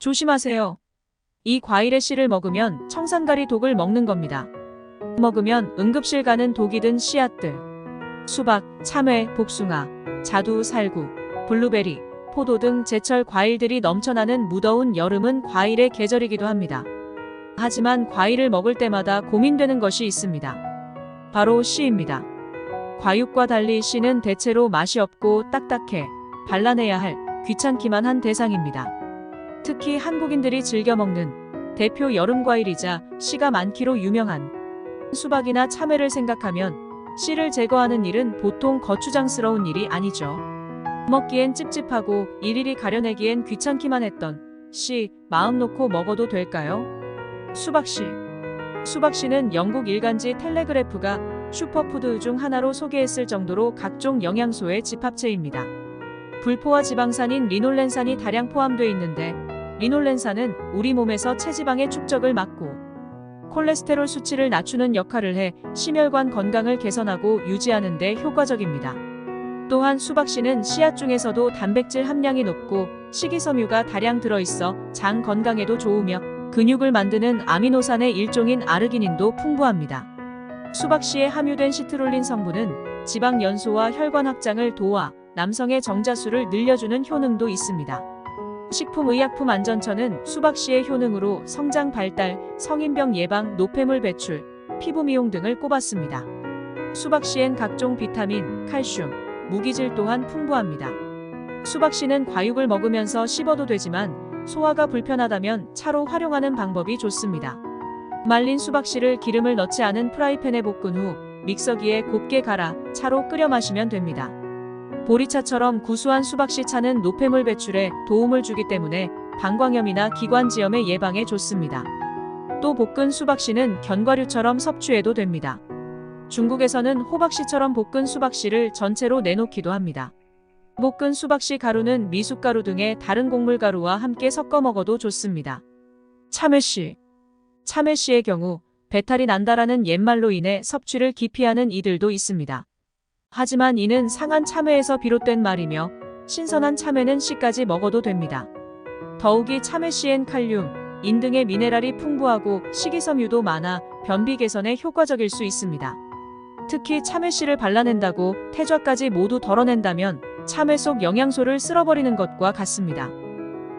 조심하세요. 이 과일의 씨를 먹으면 청산가리 독을 먹는 겁니다. 먹으면 응급실 가는 독이 든 씨앗들. 수박, 참외, 복숭아, 자두, 살구, 블루베리, 포도 등 제철 과일들이 넘쳐나는 무더운 여름은 과일의 계절이기도 합니다. 하지만 과일을 먹을 때마다 고민되는 것이 있습니다. 바로 씨입니다. 과육과 달리 씨는 대체로 맛이 없고 딱딱해 발라내야 할 귀찮기만 한 대상입니다. 특히 한국인들이 즐겨 먹는 대표 여름 과일이자 씨가 많기로 유명한 수박이나 참외를 생각하면 씨를 제거하는 일은 보통 거추장스러운 일이 아니죠. 먹기엔 찝찝하고 일일이 가려내기엔 귀찮기만 했던 씨, 마음 놓고 먹어도 될까요? 수박씨. 수박씨는 영국 일간지 텔레그래프가 슈퍼푸드 중 하나로 소개했을 정도로 각종 영양소의 집합체입니다. 불포화 지방산인 리놀렌산이 다량 포함되어 있는데, 리놀렌산은 우리 몸에서 체지방의 축적을 막고 콜레스테롤 수치를 낮추는 역할을 해 심혈관 건강을 개선하고 유지하는 데 효과적입니다. 또한 수박씨는 씨앗 중에서도 단백질 함량이 높고 식이섬유가 다량 들어있어 장 건강에도 좋으며 근육을 만드는 아미노산의 일종인 아르기닌도 풍부합니다. 수박씨에 함유된 시트롤린 성분은 지방 연소와 혈관 확장을 도와 남성의 정자수를 늘려주는 효능도 있습니다. 식품의약품안전처는 수박씨의 효능으로 성장 발달, 성인병 예방, 노폐물 배출, 피부 미용 등을 꼽았습니다. 수박씨엔 각종 비타민, 칼슘, 무기질 또한 풍부합니다. 수박씨는 과육을 먹으면서 씹어도 되지만 소화가 불편하다면 차로 활용하는 방법이 좋습니다. 말린 수박씨를 기름을 넣지 않은 프라이팬에 볶은 후 믹서기에 곱게 갈아 차로 끓여 마시면 됩니다. 보리차처럼 구수한 수박씨 차는 노폐물 배출에 도움을 주기 때문에 방광염이나 기관지염의 예방에 좋습니다. 또 볶은 수박씨는 견과류처럼 섭취해도 됩니다. 중국에서는 호박씨처럼 볶은 수박씨를 전체로 내놓기도 합니다. 볶은 수박씨 가루는 미숫가루 등의 다른 곡물 가루와 함께 섞어 먹어도 좋습니다. 참외씨. 참외씨의 경우 배탈이 난다라는 옛말로 인해 섭취를 기피하는 이들도 있습니다. 하지만 이는 상한 참외에서 비롯된 말이며 신선한 참외는 씨까지 먹어도 됩니다. 더욱이 참외씨엔 칼륨, 인 등의 미네랄이 풍부하고 식이섬유도 많아 변비 개선에 효과적일 수 있습니다. 특히 참외씨를 발라낸다고 태좌까지 모두 덜어낸다면 참외 속 영양소를 쓸어버리는 것과 같습니다.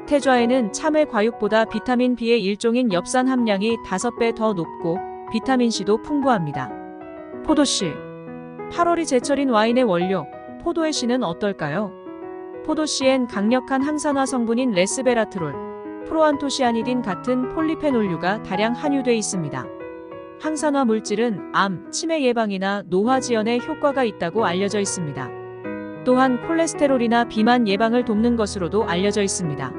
태좌에는 참외 과육보다 비타민 B의 일종인 엽산 함량이 5배 더 높고 비타민C도 풍부합니다. 포도씨. 8월이 제철인 와인의 원료, 포도의 씨는 어떨까요? 포도씨엔 강력한 항산화 성분인 레스베라트롤, 프로안토시아니딘 같은 폴리페놀류가 다량 함유되어 있습니다. 항산화 물질은 암, 치매 예방이나 노화 지연에 효과가 있다고 알려져 있습니다. 또한 콜레스테롤이나 비만 예방을 돕는 것으로도 알려져 있습니다.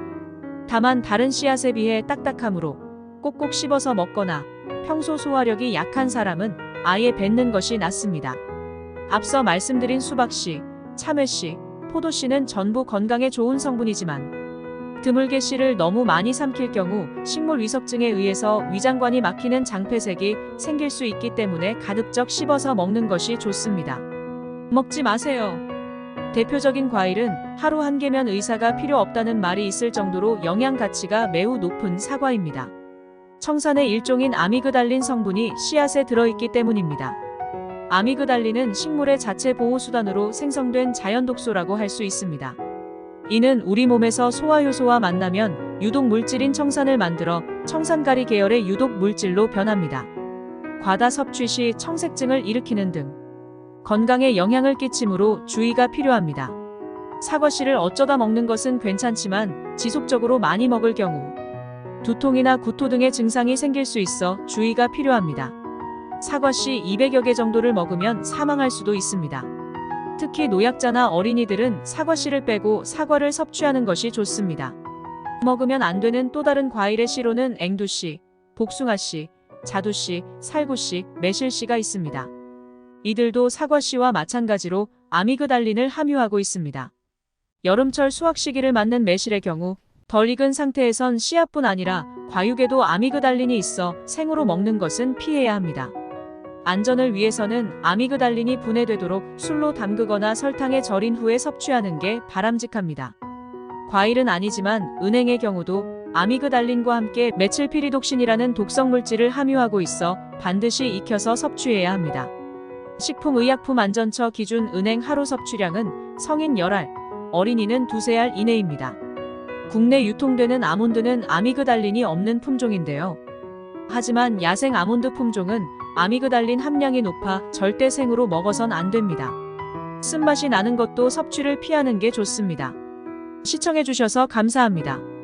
다만 다른 씨앗에 비해 딱딱하므로 꼭꼭 씹어서 먹거나 평소 소화력이 약한 사람은 아예 뱉는 것이 낫습니다. 앞서 말씀드린 수박씨, 참외씨, 포도씨는 전부 건강에 좋은 성분이지만 드물게 씨를 너무 많이 삼킬 경우 식물위석증에 의해서 위장관이 막히는 장폐색이 생길 수 있기 때문에 가급적 씹어서 먹는 것이 좋습니다. 먹지 마세요. 대표적인 과일은 하루 한 개면 의사가 필요 없다는 말이 있을 정도로 영양 가치가 매우 높은 사과입니다. 청산의 일종인 아미그달린 성분이 씨앗에 들어있기 때문입니다. 아미그달린은 식물의 자체 보호수단으로 생성된 자연독소라고 할 수 있습니다. 이는 우리 몸에서 소화효소와 만나면 유독 물질인 청산을 만들어 청산가리 계열의 유독 물질로 변합니다. 과다 섭취 시 청색증을 일으키는 등 건강에 영향을 끼치므로 주의가 필요합니다. 사과씨를 어쩌다 먹는 것은 괜찮지만 지속적으로 많이 먹을 경우 두통이나 구토 등의 증상이 생길 수 있어 주의가 필요합니다. 사과씨 200여 개 정도를 먹으면 사망할 수도 있습니다. 특히 노약자나 어린이들은 사과씨를 빼고 사과를 섭취하는 것이 좋습니다. 먹으면 안 되는 또 다른 과일의 씨로는 앵두씨, 복숭아씨, 자두씨, 살구씨, 매실씨가 있습니다. 이들도 사과씨와 마찬가지로 아미그달린을 함유하고 있습니다. 여름철 수확 시기를 맞는 매실의 경우 덜 익은 상태에선 씨앗뿐 아니라 과육에도 아미그달린이 있어 생으로 먹는 것은 피해야 합니다. 안전을 위해서는 아미그달린이 분해되도록 술로 담그거나 설탕에 절인 후에 섭취하는 게 바람직합니다. 과일은 아니지만 은행의 경우도 아미그달린과 함께 메칠피리독신이라는 독성 물질을 함유하고 있어 반드시 익혀서 섭취해야 합니다. 식품의약품안전처 기준 은행 하루 섭취량은 성인 10알, 어린이는 2~3알 이내입니다. 국내 유통되는 아몬드는 아미그달린이 없는 품종인데요. 하지만 야생 아몬드 품종은 아미그달린 함량이 높아 절대 생으로 먹어선 안 됩니다. 쓴맛이 나는 것도 섭취를 피하는 게 좋습니다. 시청해주셔서 감사합니다.